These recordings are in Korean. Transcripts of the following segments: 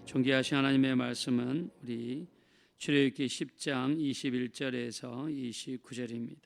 존귀하신 하나님의 말씀은 우리 출애굽기 10장 21절에서 29절입니다.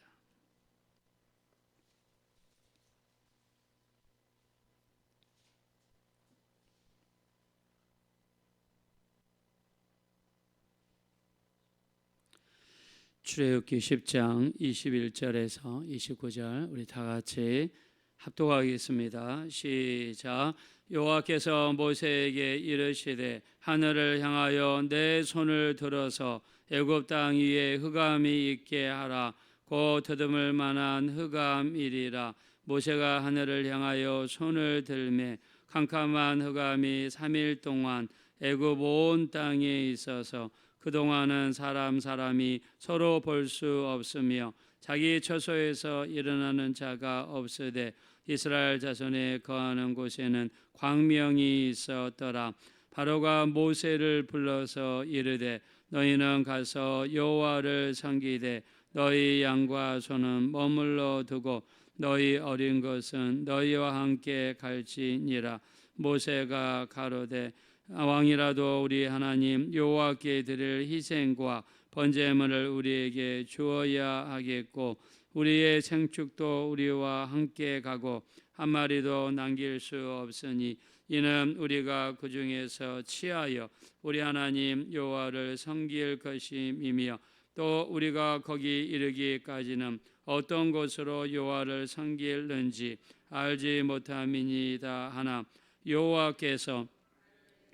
출애굽기 10장 21절에서 29절 우리 다 같이 합독하겠습니다. 시작. 여호와께서 모세에게 이르시되 하늘을 향하여 내 손을 들어서 애굽 땅 위에 흑암이 있게 하라. 곧 더듬을 만한 흑암이리라. 모세가 하늘을 향하여 손을 들매 캄캄한 흑암이 3일 동안 애굽 온 땅에 있어서 그동안은 사람이 서로 볼 수 없으며 자기 처소에서 일어나는 자가 없으되 이스라엘 자손에 거하는 곳에는 광명이 있었더라. 바로가 모세를 불러서 이르되 너희는 가서 여호와를 섬기되 너희 양과 소는 머물러 두고 너희 어린 것은 너희와 함께 갈지니라. 모세가 가로되 왕이라도 우리 하나님 여호와께 드릴 희생과 번제물을 우리에게 주어야 하겠고 우리의 생축도 우리와 함께 가고 한 마리도 남길 수 없으니 이는 우리가 그 중에서 취하여 우리 하나님 여호와를 섬길 것임이며 또 우리가 거기 이르기까지는 어떤 곳으로 여호와를 섬길는지 알지 못함이니이다 하나 여호와께서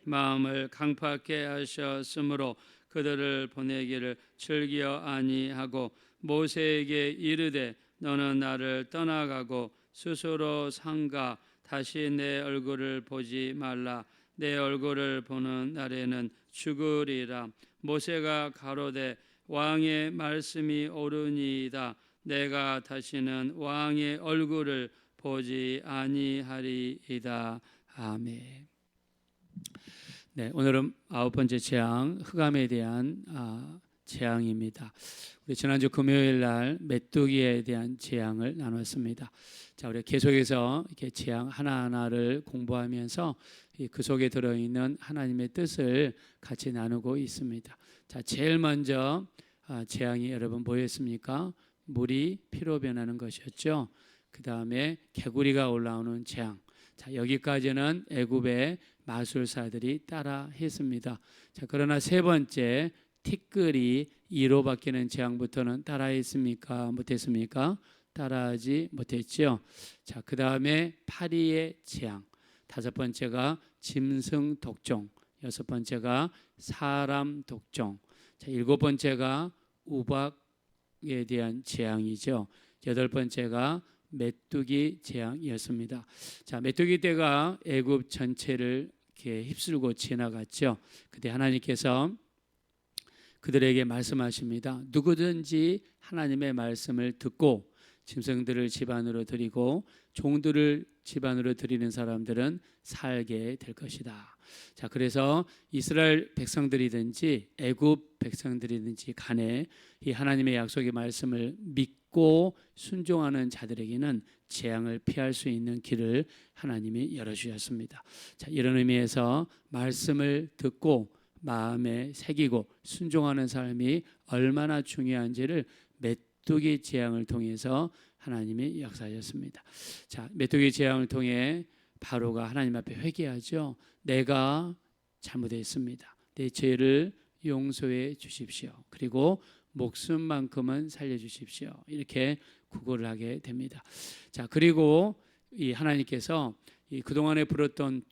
마음을 강팍해 하셨으므로 그들을 보내기를 즐겨 아니하고 모세에게 이르되 너는 나를 떠나가고 스스로 삼가 다시 내 얼굴을 보지 말라. 내 얼굴을 보는 날에는 죽으리라. 모세가 가로되 왕의 말씀이 옳으니이다. 내가 다시는 왕의 얼굴을 보지 아니하리이다. 아멘. 네, 오늘은 9번째 재앙, 흑암에 대한 재앙입니다. 우리 지난주 금요일 날 메뚜기에 대한 재앙을 나눴습니다. 자, 우리 계속해서 이렇게 재앙 하나하나를 공부하면서 그 속에 들어있는 하나님의 뜻을 같이 나누고 있습니다. 자, 제일 먼저 재앙이 여러분 뭐였습니까? 물이 피로 변하는 것이었죠. 그 다음에 개구리가 올라오는 재앙. 자, 여기까지는 애굽의 마술사들이 따라 했습니다. 자, 그러나 세 번째 티끌이 이로 바뀌는 재앙부터는 따라 했습니까? 못했습니까? 따라하지 못했죠. 자, 그 다음에 파리의 재앙. 다섯 번째가 짐승 독종. 여섯 번째가 사람 독종. 자, 일곱 번째가 우박에 대한 재앙이죠. 여덟 번째가 메뚜기 재앙이었습니다. 자, 메뚜기 떼가 애굽 전체를 이렇게 휩쓸고 지나갔죠. 그때 하나님께서 그들에게 말씀하십니다. 누구든지 하나님의 말씀을 듣고 짐승들을 집안으로 들이고 종들을 집안으로 들이는 사람들은 살게 될 것이다. 자, 그래서 이스라엘 백성들이든지 애굽 백성들이든지 간에 이 하나님의 약속의 말씀을 믿고 순종하는 자들에게는 재앙을 피할 수 있는 길을 하나님이 열어주셨습니다. 자, 이런 의미에서 말씀을 듣고 마음에 새기고 순종하는 삶이 얼마나 중요한지를 메뚜기 재앙을 통해서 하나님이 역사하셨습니다. 자, 메뚜기 재앙을 통해 바로가 하나님 앞에 회개하죠. 내가 잘못했습니다. 내 죄를 용서해 주십시오. 그리고 목숨만큼은 살려주십시오. 이렇게 구걸을 하게 됩니다. 자, 그리고 이 하나님께서 이 그동안에 불었던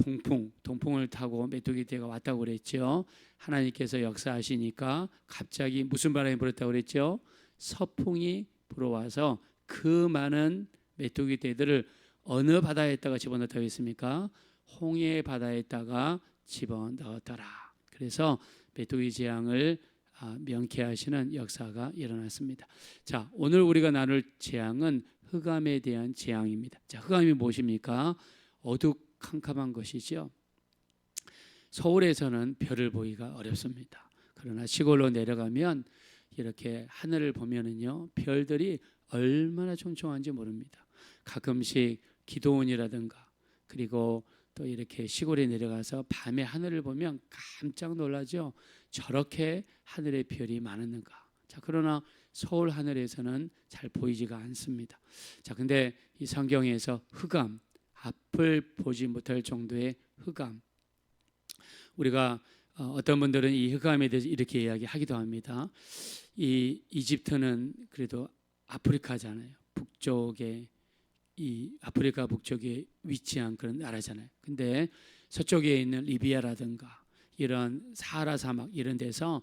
동풍을 타고 메뚜기 떼가 왔다고 그랬죠. 하나님께서 역사하시니까 갑자기 무슨 바람이 불었다고 그랬죠? 서풍이 불어와서 그 많은 메뚜기 떼들을 어느 바다에다가 집어넣었다고 했습니까? 홍해 바다에다가 집어넣었더라. 그래서 메뚜기 재앙을 명쾌하시는 역사가 일어났습니다. 자, 오늘 우리가 나눌 재앙은 흑암에 대한 재앙입니다. 자, 흑암이 무엇입니까? 어두컴컴한 것이죠. 서울에서는 별을 보기가 어렵습니다. 그러나 시골로 내려가면 이렇게 하늘을 보면은요, 별들이 얼마나 촘촘한지 모릅니다. 가끔씩 기도원이라든가 그리고 또 이렇게 시골에 내려가서 밤에 하늘을 보면 깜짝 놀라죠. 저렇게 하늘의 별이 많았는가. 자, 그러나 서울 하늘에서는 잘 보이지가 않습니다. 자, 근데 이 성경에서 흑암, 앞을 보지 못할 정도의 흑암. 우리가 어떤 분들은 이 흑암에 대해서 이렇게 이야기하기도 합니다. 이 이집트는 그래도 아프리카잖아요. 북쪽에 이 아프리카 북쪽에 위치한 그런 나라잖아요. 근데 서쪽에 있는 리비아라든가 이런 사하라 사막 이런 데서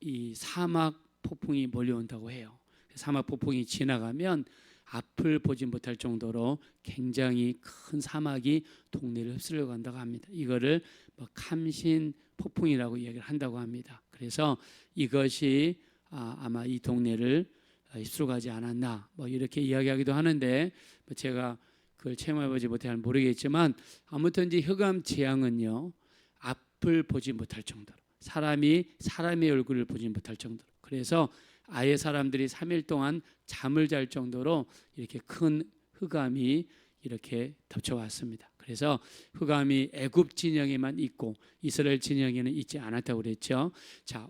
이 사막 폭풍이 몰려온다고 해요. 사막 폭풍이 지나가면 앞을 보지 못할 정도로 굉장히 큰 사막이 동네를 휩쓸려 간다고 합니다. 이거를 뭐 감신 폭풍이라고 얘기를 한다고 합니다. 그래서 이것이 아마 이 동네를 휩쓸어 가지 않았나 뭐 이렇게 이야기하기도 하는데 제가 그걸 체험해보지 못해 모르겠지만 아무튼 이 흑암 재앙은요 앞을 보지 못할 정도로 사람의 얼굴을 보지 못할 정도로 그래서 아예 사람들이 3일 동안 잠을 잘 정도로 이렇게 큰 흑암이 이렇게 덮쳐왔습니다. 그래서 흑암이 애굽 진영에만 있고 이스라엘 진영에는 있지 않았다고 그랬죠. 자,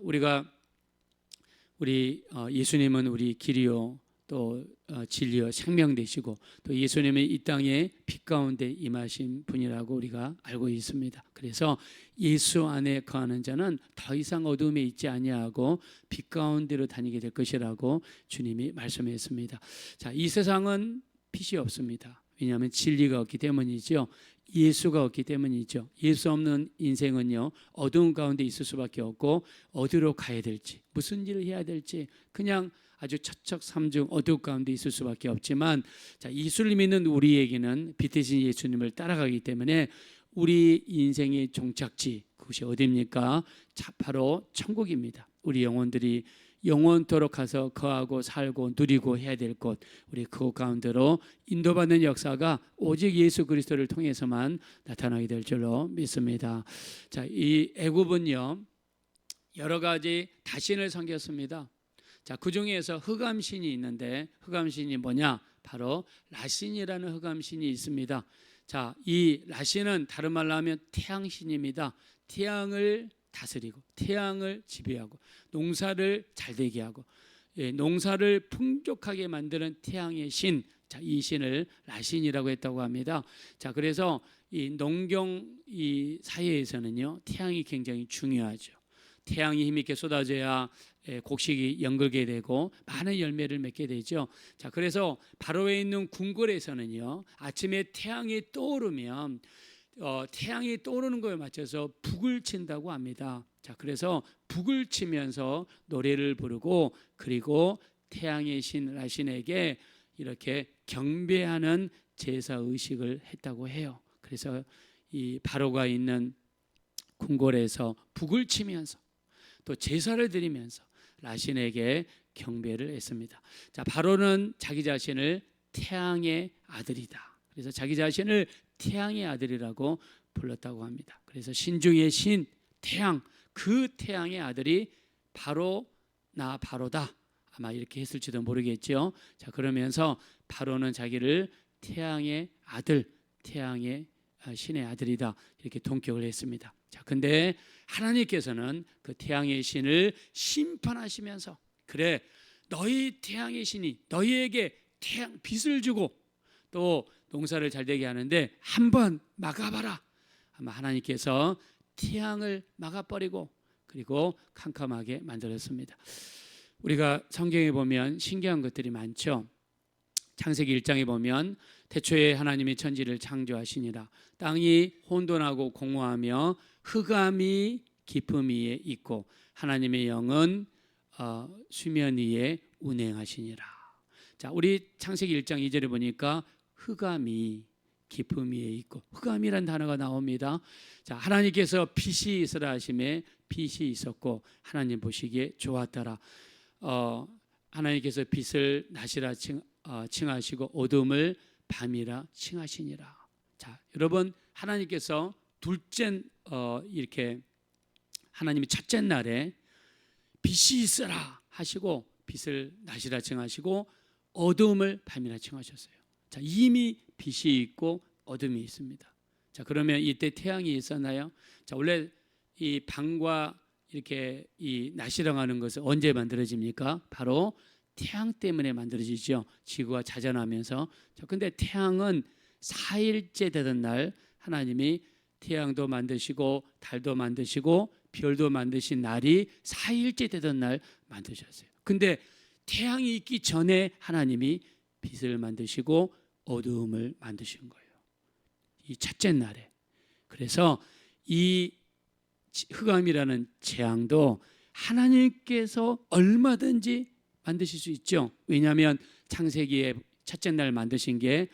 우리 예수님은 우리 길이요 또 진리요 생명 되시고 또 예수님이 이 땅에 빛 가운데 임하신 분이라고 우리가 알고 있습니다. 그래서 예수 안에 거하는 자는 더 이상 어둠에 있지 아니하고 빛 가운데로 다니게 될 것이라고 주님이 말씀했습니다. 자, 이 세상은 빛이 없습니다. 왜냐하면 진리가 없기 때문이죠. 예수가 없기 때문이죠. 예수 없는 인생은요 어두운 가운데 있을 수밖에 없고 어디로 가야 될지 무슨 일을 해야 될지 그냥 아주 처척삼중 어두운 가운데 있을 수밖에 없지만 자, 예수를 믿는 우리에게는 빛 대신 예수님을 따라가기 때문에 우리 인생의 종착지 그것이 어디입니까? 자, 바로 천국입니다. 우리 영혼들이 영원토록 가서 거하고 살고 누리고 해야 될 곳 우리 그곳 가운데로 인도받는 역사가 오직 예수 그리스도를 통해서만 나타나게 될 줄로 믿습니다. 자, 이 애굽은요 여러 가지 다신을 섬겼습니다. 자, 그 중에서 흑암신이 있는데 흑암신이 뭐냐? 바로 라신이라는 흑암신이 있습니다. 자, 이 라신은 다른 말로 하면 태양신입니다. 태양을 다스리고 태양을 지배하고 농사를 잘되게 하고 농사를 풍족하게 만드는 태양의 신, 자, 이 신을 라신이라고 했다고 합니다. 자, 그래서 이 농경 이 사회에서는요 태양이 굉장히 중요하죠. 태양이 힘있게 쏟아져야 곡식이 연글게 되고 많은 열매를 맺게 되죠. 자, 그래서 바로에 있는 궁궐에서는요 아침에 태양이 떠오르면 태양이 떠오르는 거에 맞춰서 북을 친다고 합니다. 자, 그래서 북을 치면서 노래를 부르고 그리고 태양의 신 라신에게 이렇게 경배하는 제사 의식을 했다고 해요. 그래서 이 바로가 있는 궁궐에서 북을 치면서 또 제사를 드리면서 라신에게 경배를 했습니다. 자, 바로는 자기 자신을 태양의 아들이다. 그래서 자기 자신을 태양의 아들이라고 불렀다고 합니다. 그래서 신중의 신 태양, 그 태양의 아들이 바로 나 바로다. 아마 이렇게 했을지도 모르겠죠. 자, 그러면서 바로는 자기를 태양의 아들, 태양의 신의 아들이다 이렇게 동격을 했습니다. 자, 근데 하나님께서는 그 태양의 신을 심판하시면서 그래 너희 태양의 신이 너희에게 태양 빛을 주고 또 농사를 잘되게 하는데 한번 막아봐라. 아마 하나님께서 태양을 막아버리고 그리고 캄캄하게 만들었습니다. 우리가 성경에 보면 신기한 것들이 많죠. 창세기 1장에 보면 태초에 하나님이 천지를 창조하시니라. 땅이 혼돈하고 공허하며 흑암이 깊음 위에 있고 하나님의 영은 수면 위에 운행하시니라. 자, 우리 창세기 1장 2절에 보니까 흑암이 깊음 위에 있고 흑암이란 단어가 나옵니다. 자, 하나님께서 빛이 있으라 하심에 빛이 있었고 하나님 보시기에 좋았더라. 하나님께서 빛을 낮이라 칭하시고 어둠을 밤이라 칭하시니라. 자, 여러분 하나님께서 둘째 이렇게 하나님이 첫째 날에 빛이 있어라 하시고 빛을 낮이라 칭하시고 어둠을 밤이라 칭하셨어요. 자, 이미 빛이 있고 어둠이 있습니다. 자, 그러면 이때 태양이 있었나요? 자, 원래 이 밤과 이렇게 이 낮이라고 하는 것은 언제 만들어집니까? 바로 태양 때문에 만들어지죠. 지구가 자전하면서. 자, 근데 태양은 4일째 되던 날 하나님이 태양도 만드시고 달도 만드시고 별도 만드신 날이 4일째 되던 날 만드셨어요. 근데 태양이 있기 전에 하나님이 빛을 만드시고 어두움을 만드신 거예요. 이 첫째 날에. 그래서 이 흑암이라는 재앙도 하나님께서 얼마든지 만드실 수 있죠. 왜냐하면 창세기에 첫째 날 만드신 게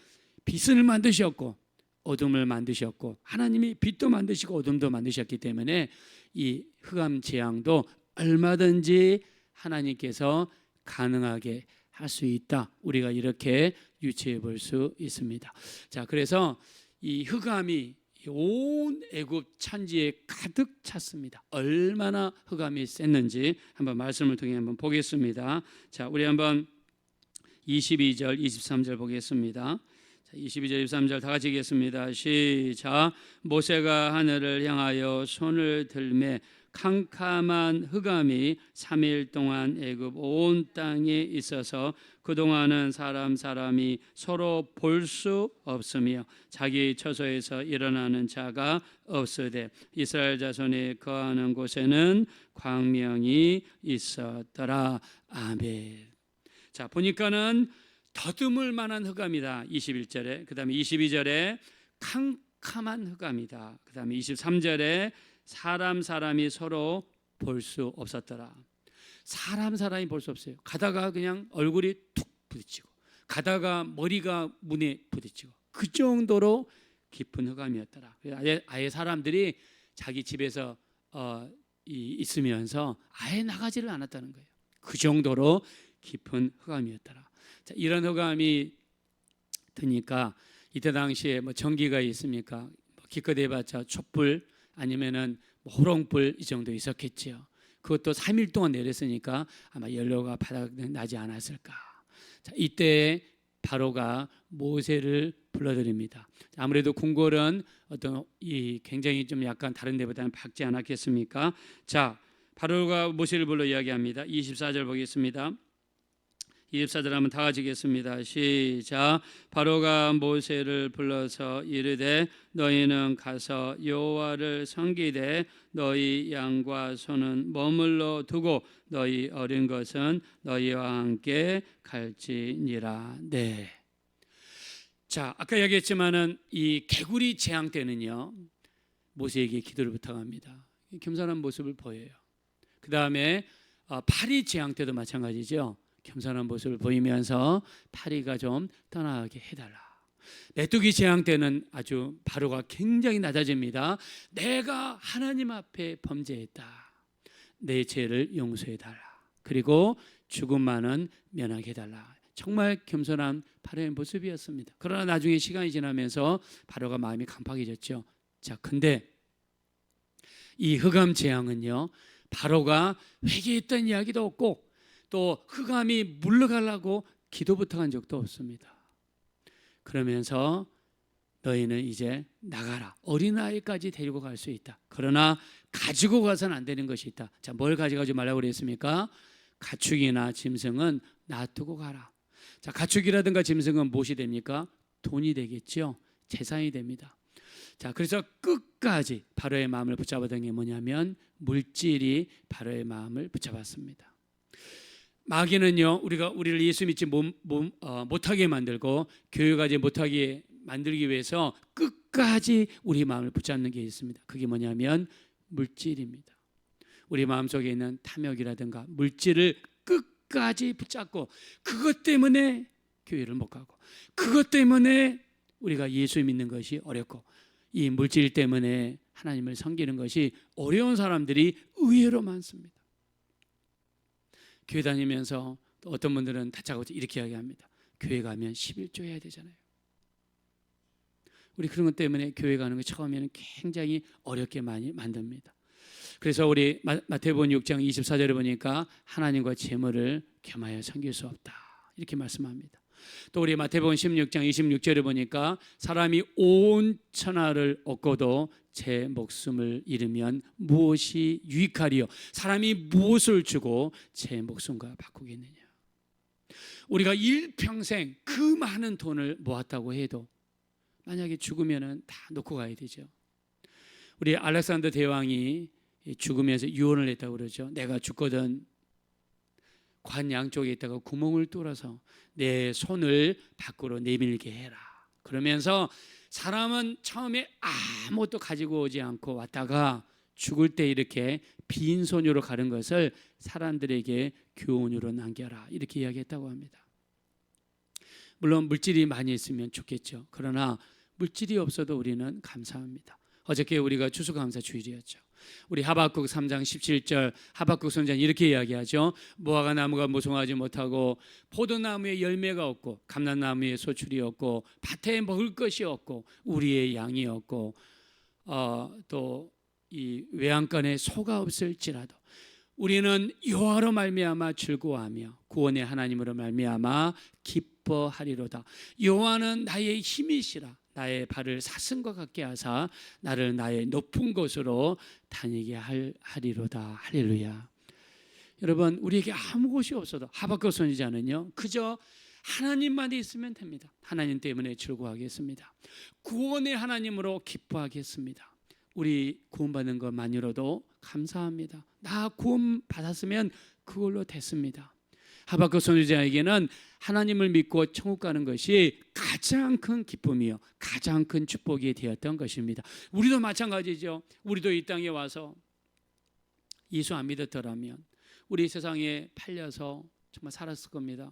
빛을 만드셨고 어둠을 만드셨고, 하나님이 빛도 만드시고 어둠도 만드셨기 때문에 이 흑암 재앙도 얼마든지 하나님께서 가능하게 할 수 있다. 우리가 이렇게 유추해 볼 수 있습니다. 자, 그래서 이 흑암이 온 애굽 천지에 가득 찼습니다. 얼마나 흑암이 셌는지 한번 말씀을 통해 한번 보겠습니다. 자, 우리 한번 22절, 23절 보겠습니다. 22절, 23절 다 같이 읽겠습니다. 시작. 모세가 하늘을 향하여 손을 들매 캄캄한 흑암이 3일 동안 애굽 온 땅에 있어서 그동안은 사람이 서로 볼 수 없으며 자기 처소에서 일어나는 자가 없으되 이스라엘 자손이 거하는 곳에는 광명이 있었더라. 아멘. 자, 보니까는 더듬을 만한 흑암이다. 21절에, 그 다음에 22절에 캄캄한 흑암이다. 그 다음에 23절에 사람이 서로 볼 수 없었더라. 사람이 볼 수 없어요. 가다가 그냥 얼굴이 툭 부딪히고, 가다가 머리가 문에 부딪히고, 그 정도로 깊은 흑암이었더라. 아예 사람들이 자기 집에서 있으면서 아예 나가지를 않았다는 거예요. 그 정도로 깊은 흑암이었더라. 자, 이런 흑암이 드니까 이때 당시에 뭐 전기가 있습니까? 기껏 해봤자 촛불 아니면은 호롱불 이 정도 있었겠지요. 그것도 3일 동안 내렸으니까 아마 연료가 바닥에 나지 않았을까. 자, 이때 바로가 모세를 불러드립니다. 아무래도 궁궐은 어떤 이 굉장히 좀 약간 다른 데보다는 밝지 않았겠습니까? 자, 바로가 모세를 불러 이야기합니다. 24절 보겠습니다. 24절 한번 다 같이 읽겠습니다. 시작. 바로가 모세를 불러서 이르되 너희는 가서 여호와를 섬기되 너희 양과 소는 머물러 두고 너희 어린 것은 너희와 함께 갈지니라. 네. 자, 아까 얘기했지만은 이 개구리 재앙 때는요 모세에게 기도를 부탁합니다. 겸손한 모습을 보여요. 그 다음에 파리 재앙 때도 마찬가지죠. 겸손한 모습을 보이면서 파리가 좀 떠나게 해달라. 메뚜기 재앙 때는 아주 바로가 굉장히 낮아집니다. 내가 하나님 앞에 범죄했다. 내 죄를 용서해달라. 그리고 죽음만은 면하게 해달라. 정말 겸손한 바로의 모습이었습니다. 그러나 나중에 시간이 지나면서 바로가 마음이 강팍해졌죠. 자, 근데 이 흑암 재앙은요 바로가 회개했던 이야기도 없고 또 흑암이 물러가려고 기도 부탁한 적도 없습니다. 그러면서 너희는 이제 나가라. 어린아이까지 데리고 갈 수 있다. 그러나 가지고 가서는 안 되는 것이 있다. 자, 뭘 가져가지 말라고 그랬습니까? 가축이나 짐승은 놔두고 가라. 자, 가축이라든가 짐승은 무엇이 됩니까? 돈이 되겠죠. 재산이 됩니다. 자, 그래서 끝까지 바로의 마음을 붙잡았던 게 뭐냐면 물질이 바로의 마음을 붙잡았습니다. 마귀는요 우리를 예수 믿지 못하게 만들고 교회가지 못하게 만들기 위해서 끝까지 우리 마음을 붙잡는 게 있습니다. 그게 뭐냐면 물질입니다. 우리 마음속에 있는 탐욕이라든가 물질을 끝까지 붙잡고 그것 때문에 교회를 못 가고 그것 때문에 우리가 예수 믿는 것이 어렵고 이 물질 때문에 하나님을 섬기는 것이 어려운 사람들이 의외로 많습니다. 교회 다니면서 또 어떤 분들은 다짜고짜 이렇게 이야기합니다. 교회 가면 11조 해야 되잖아요. 우리 그런 것 때문에 교회 가는 거 처음에는 굉장히 어렵게 많이 만듭니다. 그래서 우리 마태복음 6장 24절에 보니까 하나님과 재물을 겸하여 섬길 수 없다 이렇게 말씀합니다. 또 우리 마태복음 16장 26절에 보니까 사람이 온 천하를 얻고도 제 목숨을 잃으면 무엇이 유익하리요? 사람이 무엇을 주고 제 목숨과 바꾸겠느냐? 우리가 일평생 그 많은 돈을 모았다고 해도 만약에 죽으면 다 놓고 가야 되죠. 우리 알렉산더 대왕이 죽으면서 유언을 했다고 그러죠. 내가 죽거든 관 양쪽에 있다가 구멍을 뚫어서 내 손을 밖으로 내밀게 해라. 그러면서 사람은 처음에 아무것도 가지고 오지 않고 왔다가 죽을 때 이렇게 빈손으로 가는 것을 사람들에게 교훈으로 남겨라, 이렇게 이야기했다고 합니다. 물론 물질이 많이 있으면 좋겠죠. 그러나 물질이 없어도 우리는 감사합니다. 어저께 우리가 추수감사 주일이었죠. 우리 하박국 3장 17절 하박국 선지자는 이렇게 이야기하죠. 무화과 나무가 무성하지 못하고 포도나무에 열매가 없고 감람나무에 소출이 없고 밭에 먹을 것이 없고 우리의 양이 없고 또 이 외양간에 소가 없을지라도 우리는 여호와로 말미암아 즐거워하며 구원의 하나님으로 말미암아 기뻐하리로다. 여호와는 나의 힘이시라. 나의 발을 사슴과 같게 하사 나를 나의 높은 곳으로 다니게 하리로다. 할렐루야. 여러분, 우리에게 아무 것이 없어도 하박국 선지자는요 그저 하나님만 있으면 됩니다. 하나님 때문에 즐거워하겠습니다. 구원의 하나님으로 기뻐하겠습니다. 우리 구원받는 것만으로도 감사합니다. 나 구원 받았으면 그걸로 됐습니다. 하박국 선지자에게는 하나님을 믿고 천국 가는 것이 가장 큰 기쁨이요 가장 큰 축복이 되었던 것입니다. 우리도 마찬가지죠. 우리도 이 땅에 와서 예수 안 믿었더라면 우리 세상에 팔려서 정말 살았을 겁니다.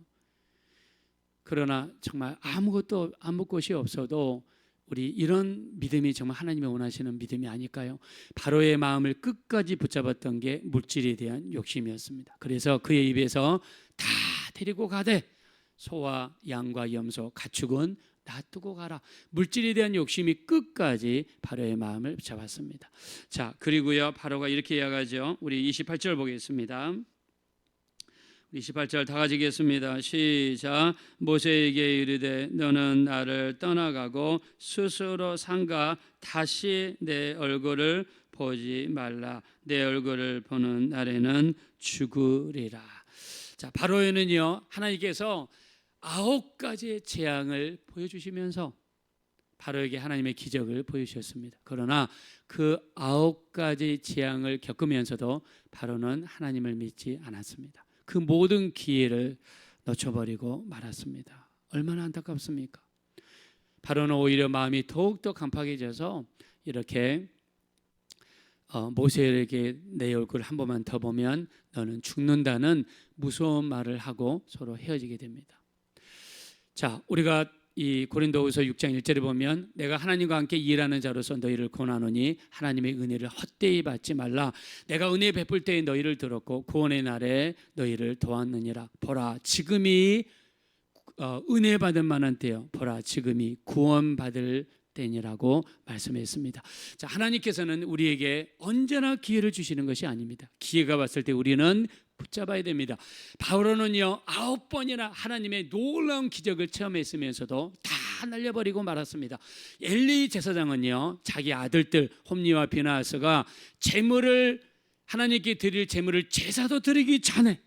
그러나 정말 아무 것이 없어도 우리 이런 믿음이 정말 하나님이 원하시는 믿음이 아닐까요? 바로의 마음을 끝까지 붙잡았던 게 물질에 대한 욕심이었습니다. 그래서 그의 입에서 다 데리고 가되 소와 양과 염소 가축은 놔두고 가라. 물질에 대한 욕심이 끝까지 바로의 마음을 잡았습니다. 자, 그리고요 바로가 이렇게 이야기하죠. 우리 28절 보겠습니다. 28절 다 같이 읽겠습니다. 시작. 모세에게 이르되 너는 나를 떠나가고 스스로 삼가 다시 내 얼굴을 보지 말라. 내 얼굴을 보는 날에는 죽으리라. 자, 바로에는요 하나님께서 9가지의 재앙을 보여주시면서 바로에게 하나님의 기적을 보여주셨습니다. 그러나 그 9가지 재앙을 겪으면서도 바로는 하나님을 믿지 않았습니다. 그 모든 기회를 놓쳐버리고 말았습니다. 얼마나 안타깝습니까? 바로는 오히려 마음이 더욱더 강팍해져서 이렇게 모세에게 내 얼굴 한 번만 더 보면 너는 죽는다는 무서운 말을 하고 서로 헤어지게 됩니다. 자, 우리가 이 고린도후서 6장 1절에 보면 내가 하나님과 함께 일하는 자로서 너희를 권하노니 하나님의 은혜를 헛되이 받지 말라. 내가 은혜 베풀 때에 너희를 들었고 구원의 날에 너희를 도왔느니라. 보라 지금이 은혜 받을 만한 때요. 보라 지금이 구원 받을 때니라고 말씀했습니다. 자, 하나님께서는 우리에게 언제나 기회를 주시는 것이 아닙니다. 기회가 왔을 때 우리는 붙잡아야 됩니다. 바로는요 9번이나 하나님의 놀라운 기적을 체험했으면서도 다 날려버리고 말았습니다. 엘리 제사장은요 자기 아들들 홈리와 비나하스가 제물을 하나님께 드릴 제물을 제사도 드리기 전에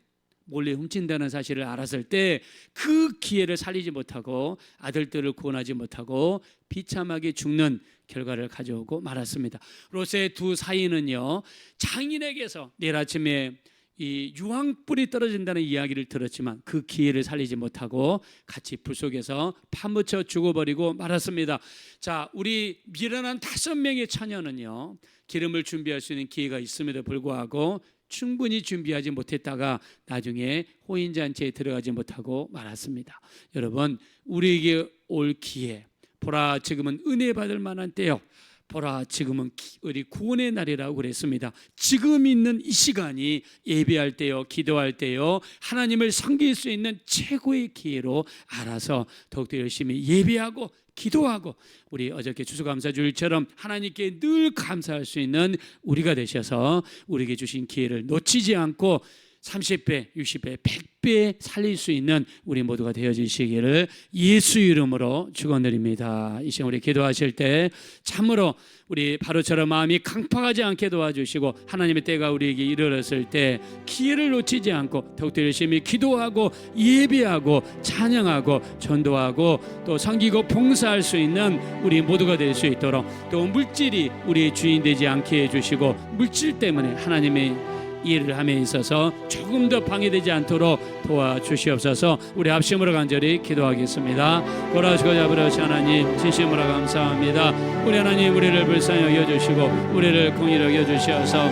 몰래 훔친다는 사실을 알았을 때 그 기회를 살리지 못하고 아들들을 구원하지 못하고 비참하게 죽는 결과를 가져오고 말았습니다. 롯의 두 사이는요 장인에게서 내일 아침에 이 유황불이 떨어진다는 이야기를 들었지만 그 기회를 살리지 못하고 같이 불 속에서 파묻혀 죽어버리고 말았습니다. 자, 우리 미련한 5명의 처녀는요 기름을 준비할 수 있는 기회가 있음에도 불구하고 충분히 준비하지 못했다가 나중에 호인잔치에 들어가지 못하고 말았습니다. 여러분, 우리에게 올 기회, 보라 지금은 은혜 받을 만한 때요, 보라 지금은 우리 구원의 날이라고 그랬습니다. 지금 있는 이 시간이 예배할 때요 기도할 때요 하나님을 섬길 수 있는 최고의 기회로 알아서 더욱더 열심히 예배하고 기도하고 우리 어저께 추수감사주일처럼 하나님께 늘 감사할 수 있는 우리가 되셔서 우리에게 주신 기회를 놓치지 않고 30배, 60배, 100배 살릴 수 있는 우리 모두가 되어지시기를 예수 이름으로 축원드립니다. 이 시간 우리 기도하실 때 참으로 우리 바로처럼 마음이 강팍하지 않게 도와주시고 하나님의 때가 우리에게 이르렀을 때 기회를 놓치지 않고 더욱더 열심히 기도하고 예배하고 찬양하고 전도하고 또 섬기고 봉사할 수 있는 우리 모두가 될 수 있도록 또 물질이 우리의 주인 되지 않게 해주시고 물질 때문에 하나님의 일을 함에 있어서 조금 더 방해되지 않도록 도와주시옵소서. 우리 합심으로 간절히 기도하겠습니다. 고라시고 잡으러시 하나님 진심으로 감사합니다. 우리 하나님 우리를 불쌍히 여겨주시고 우리를 공의로 여겨주시어서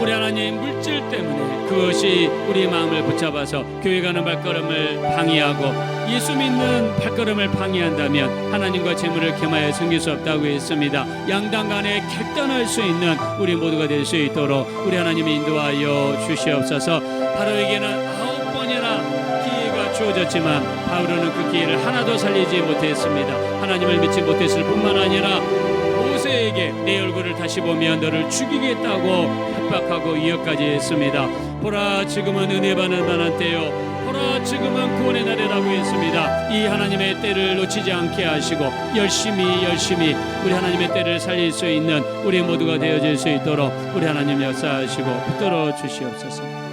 우리 하나님 물질 때문에 그것이 우리 마음을 붙잡아서 교회 가는 발걸음을 방해하고 예수 믿는 발걸음을 방해한다면 하나님과 재물을 겸하여 섬길 수 없다고 했습니다. 양당 간에 결단할 수 있는 우리 모두가 될 수 있도록 우리 하나님이 인도하여 주시옵소서. 바로에게는 9번이나 기회가 주어졌지만 바울은 그 기회를 하나도 살리지 못했습니다. 하나님을 믿지 못했을 뿐만 아니라 모세에게 내 얼굴을 다시 보면 너를 죽이겠다고 협박하고 위협까지 했습니다. 보라 지금은 은혜 받는 만한 때요, 보라 지금은 구원의 날이라고 했습니다. 이 하나님의 때를 놓치지 않게 하시고 열심히 우리 하나님의 때를 살릴 수 있는 우리 모두가 되어질 수 있도록 우리 하나님 역사하시고 붙들어 주시옵소서.